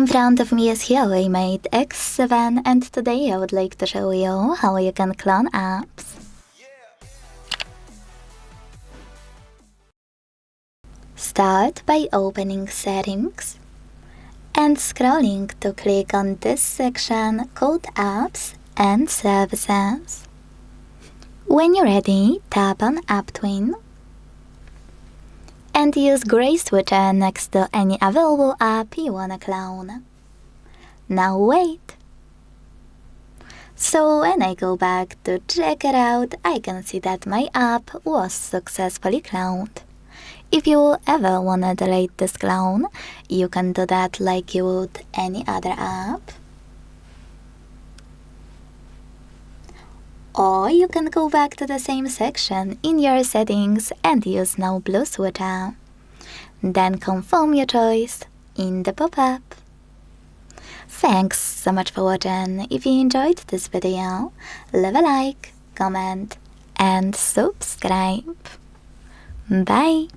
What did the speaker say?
In front of me is HUAWEI Mate X7 and today I would like to show you how you can clone apps. Start by opening Settings and scrolling to click on this section called Apps and Services. When you're ready, tap on App Twin and use gray switcher next to any available app you wanna clone. Now wait. So when I go back to check it out, I can see that my app was successfully cloned. If you ever wanna delete this clone, you can do that like you would any other app. Or you can go back to the same section in your settings and use now blue switcher. Then confirm your choice in the pop-up. Thanks so much for watching. If you enjoyed this video, leave a like, comment and subscribe. Bye!